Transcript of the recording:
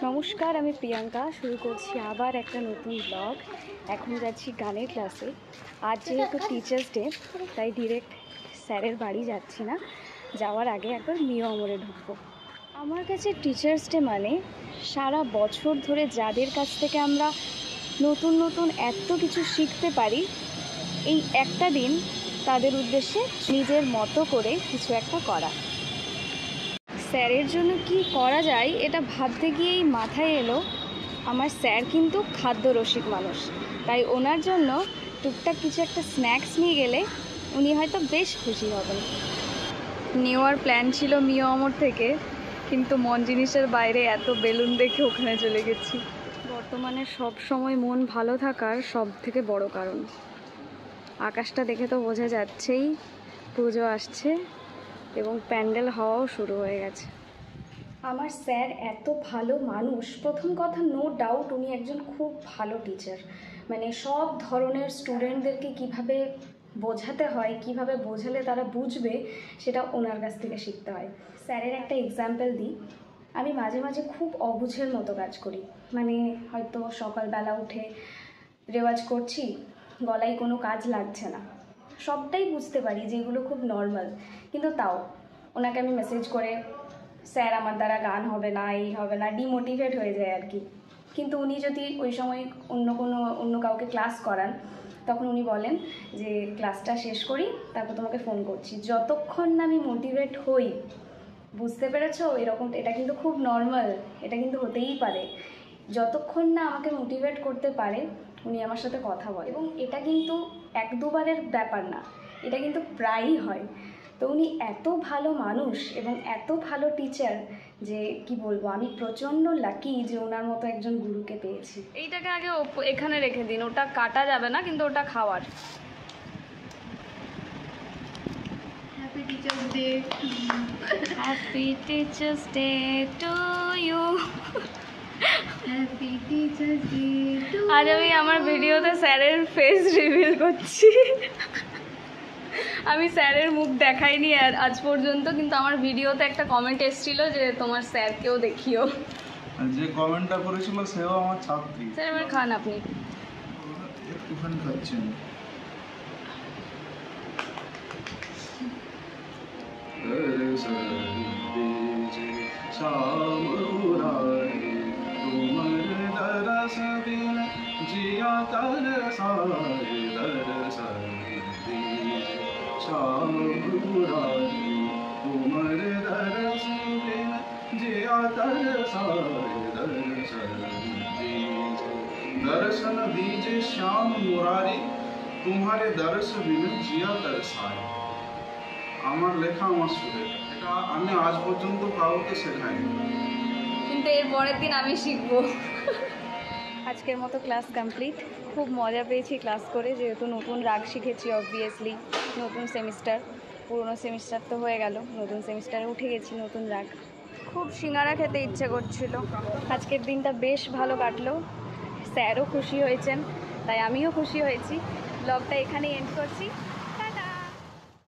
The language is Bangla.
নমস্কার, আমি প্রিয়াঙ্কা। শুরু করছি আবার একটা নতুন ব্লগ। এখন যাচ্ছি গানের ক্লাসে। আজ যেহেতু টিচার্স ডে, তাই ডিরেক্ট স্যারের বাড়ি যাচ্ছি না, যাওয়ার আগে একবার মিও আমরে ঢুকবো। আমার কাছে টিচার্স ডে মানে সারা বছর ধরে যাদের কাছ থেকে আমরা নতুন নতুন এত কিছু শিখতে পারি, এই একটা দিন তাদের উদ্দেশ্যে নিজের মতো করে কিছু একটা করা। স্যারের জন্য কি করা যায় এটা ভাবতে গিয়েই মাথায় এলো, আমার স্যার কিন্তু খাদ্যরসিক মানুষ, তাই ওনার জন্য টুকটাক কিছু একটা স্ন্যাক্স নিয়ে গেলে উনি হয়তো বেশ খুশি হবেন। নেওয়ার প্ল্যান ছিল মিও আমর থেকে, কিন্তু মন জিনিসের বাইরে এত বেলুন দেখে ওখানে চলে গেছি। বর্তমানে সব সময় মন ভালো থাকার সব থেকে বড় কারণ, আকাশটা দেখে তো বোঝা যাচ্ছেই পুজো আসছে এবং প্যান্ডেল হওয়াও শুরু হয়ে গেছে। আমার স্যার এত ভালো মানুষ। প্রথম কথা, নো ডাউট উনি একজন খুব ভালো টিচার। মানে সব ধরনের স্টুডেন্টদেরকে কিভাবে বোঝাতে হয়, কিভাবে বোঝালে তারা বুঝবে, সেটা ওনার কাছ থেকে শিখতে হয়। স্যারের একটা এক্সাম্পল দিই, আমি মাঝে মাঝে খুব অবুঝের মতো কাজ করি। মানে হয়তো সকালবেলা উঠে রেওয়াজ করছি, গলায় কোনো কাজ লাগছে না, সবটাই বুঝতে পারি যেগুলো খুব নর্মাল, কিন্তু তাও ওনাকে আমি মেসেজ করে, স্যার আমার দ্বারা গান হবে না, এই হবে না, ডিমোটিভেট হয়ে যায় আর কি। কিন্তু উনি যদি ওই সময় অন্য কাউকে ক্লাস করান, তখন উনি বলেন যে ক্লাসটা শেষ করি, তারপর তোমাকে ফোন করছি। যতক্ষণ না আমি মোটিভেট হই, বুঝতে পেরেছো, এটা কিন্তু খুব নর্মাল, এটা কিন্তু হতেই পারে, যতক্ষণ না আমাকে মোটিভেট করতে পারে উনি আমার সাথে কথা বলে। এবং এটা কিন্তু এক দুবারের ব্যাপার না, এটা কিন্তু প্রায়ই হয়। তো উনি এত ভালো মানুষ এবং এত ভালো টিচার যে কি বলবো, আমি প্রচণ্ড লাকি যে ওনার মতো একজন গুরুকে পেয়েছি। এইটাকে আগে এখানে রেখে দিন, ওটা কাটা যাবে না, কিন্তু ওটা খাওয়ার। Happy teachers day. Happy teachers day to you. Happy teachers day to. আজ আমি আমার ভিডিওতে স্যারের ফেস রিভিল করছি। আমি স্যারের মুখ দেখাইনি আজ পর্যন্ত, কিন্তু আমার ভিডিওতে একটা কমেন্ট এসেছিল যে তোমার স্যারকেও দেখিও। যে কমেন্টটা করেছিল সেও আমার ছাত্রী। স্যার এবার খান আপনি। একটুখানি খাচ্ছেন। दर्शन दीजिए श्याम मुरारी, तुम्हारे दर्श बिनु जिया तरसाए। আমার লেখা আমার সুরে, এটা আমি আজ পর্যন্ত কাউকে শেখাইনি, কিন্তু এর পরের দিন আমি শিখবো। আজকের মতো ক্লাস কমপ্লিট। খুব মজা পেয়েছি ক্লাস করে, যেহেতু নতুন রাগ শিখেছি। অবভিয়াসলি নতুন সেমিস্টার, পুরনো সেমিস্টার তো হয়ে গেল, নতুন সেমিস্টারে উঠে গেছি নতুন রাগ। খুব সিঙ্গারা খেতে ইচ্ছে করছিল। আজকের দিনটা বেশ ভালো কাটলো, স্যারও খুশি হয়েছেন, তাই আমিও খুশি হয়েছি। ব্লগটা এখানেই এন্ড করছি।